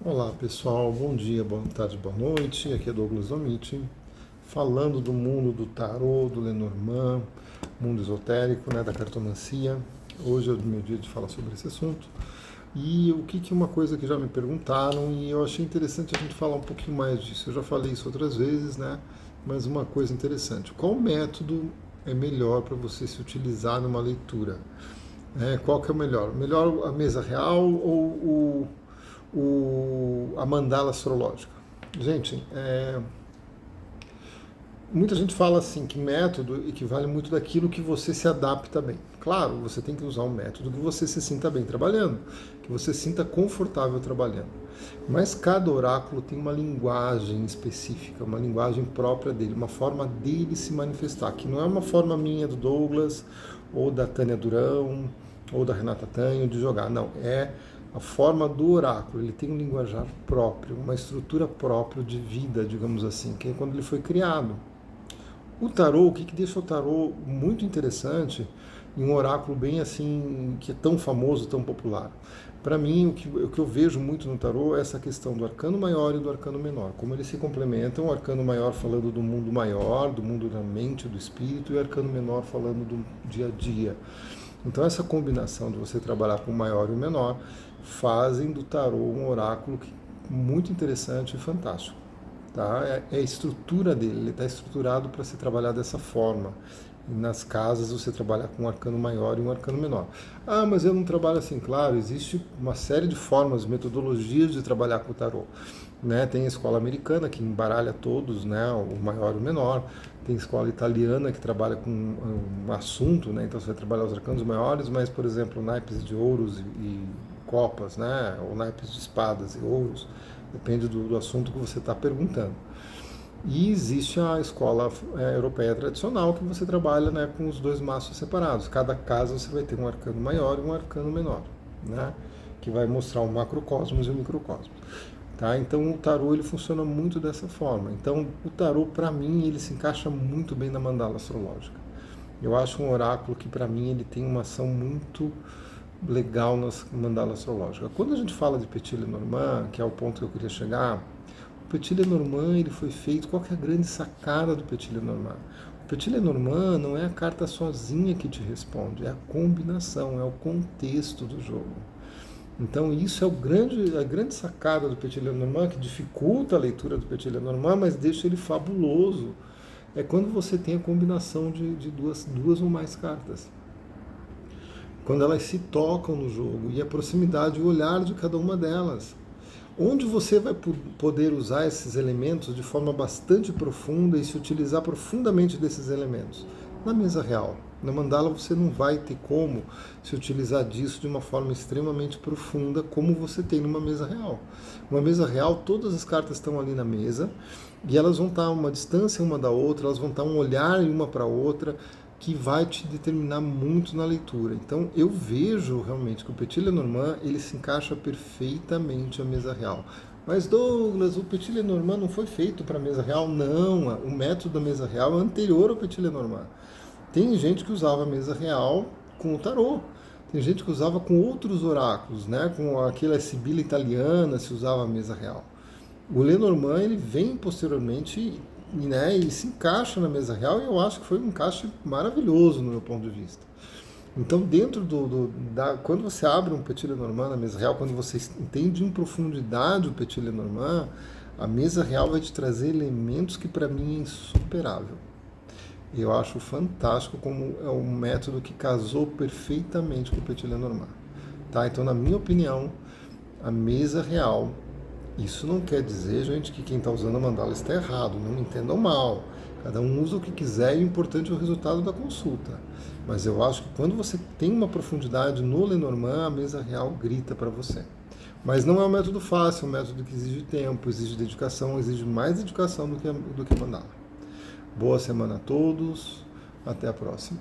Olá pessoal, bom dia, boa tarde, boa noite. Aqui é Douglas Domiti, falando do mundo do tarô, do Lenormand, mundo esotérico, da cartomancia. Hoje é o meu dia de falar sobre esse assunto. E o que é uma coisa que já me perguntaram e eu achei interessante a gente falar um pouquinho mais disso. Eu já falei isso outras vezes, mas uma coisa interessante. Qual método é melhor para você se utilizar numa leitura? Qual que é o melhor? Melhor a mesa real ou a mandala astrológica? Gente, muita gente fala assim que método equivale muito daquilo que você se adapta bem. Claro, você tem que usar um método que você se sinta bem trabalhando, que você se sinta confortável trabalhando. Mas cada oráculo tem uma linguagem específica, uma linguagem própria dele, uma forma dele se manifestar, que não é uma forma minha do Douglas, ou da Tânia Durão, ou da Renata Tanho de jogar. Não, é a forma do oráculo. Ele tem um linguajar próprio, uma estrutura própria de vida, digamos assim, que é quando ele foi criado. O tarô, o que deixa o tarô muito interessante e um oráculo bem assim, que é tão famoso, tão popular? Para mim, o que eu vejo muito no tarô é essa questão do arcano maior e do arcano menor, como eles se complementam, o arcano maior falando do mundo maior, do mundo da mente, do espírito, e o arcano menor falando do dia a dia. Então essa combinação de você trabalhar com o maior e o menor fazem do tarô um oráculo muito interessante e fantástico. Tá? É a estrutura dele, ele está estruturado para ser trabalhado dessa forma. E nas casas você trabalha com um arcano maior e um arcano menor. Ah, mas eu não trabalho assim. Claro, existe uma série de formas, metodologias de trabalhar com o tarô. Tem a escola americana que embaralha todos, o maior e o menor. Tem a escola italiana que trabalha com um assunto, então você vai trabalhar os arcanos maiores, mas, por exemplo, naipes de ouros e copas, ou naipes de espadas e ouros, depende do assunto que você está perguntando. E existe a escola europeia tradicional, que você trabalha com os dois maços separados. Cada casa você vai ter um arcano maior e um arcano menor, que vai mostrar o macrocosmos e o microcosmos. Tá? Então o tarô ele funciona muito dessa forma. Então o tarô, para mim, ele se encaixa muito bem na mandala astrológica. Eu acho um oráculo que, para mim, ele tem uma ação muito legal na mandala astrológica. Quando a gente fala de Petit Lenormand, que é o ponto que eu queria chegar, o Petit Lenormand ele foi feito. Qual que é a grande sacada do Petit Lenormand? O Petit Lenormand não é a carta sozinha que te responde, é a combinação, é o contexto do jogo. Então isso é a grande sacada do Petit Lenormand, que dificulta a leitura do Petit Lenormand, mas deixa ele fabuloso. É quando você tem a combinação de duas ou mais cartas. Quando elas se tocam no jogo e a proximidade e o olhar de cada uma delas. Onde você vai poder usar esses elementos de forma bastante profunda e se utilizar profundamente desses elementos? Na mesa real. Na mandala você não vai ter como se utilizar disso de uma forma extremamente profunda como você tem numa mesa real. Uma mesa real, todas as cartas estão ali na mesa e elas vão estar a uma distância uma da outra, elas vão estar um olhar uma para a outra, que vai te determinar muito na leitura. Então eu vejo realmente que o Petit Lenormand ele se encaixa perfeitamente à mesa real. Mas Douglas, o Petit Lenormand não foi feito para a mesa real? Não, o método da mesa real é anterior ao Petit Lenormand. Tem gente que usava a mesa real com o tarô. Tem gente que usava com outros oráculos, com aquela sibila italiana se usava a mesa real. O Lenormand ele vem posteriormente, e se encaixa na mesa real, e eu acho que foi um encaixe maravilhoso no meu ponto de vista. Então, dentro quando você abre um Petit Lenormand na mesa real, quando você entende em profundidade o Petit Lenormand, a mesa real vai te trazer elementos que para mim é insuperável. Eu acho fantástico como é um método que casou perfeitamente com o Petit Lenormand. Tá? Então, na minha opinião, a mesa real. Isso não quer dizer, gente, que quem está usando a mandala está errado, não me entendam mal. Cada um usa o que quiser e o importante é o resultado da consulta. Mas eu acho que quando você tem uma profundidade no Lenormand, a mesa real grita para você. Mas não é um método fácil, é um método que exige tempo, exige dedicação, exige mais dedicação do que mandala. Boa semana a todos, até a próxima.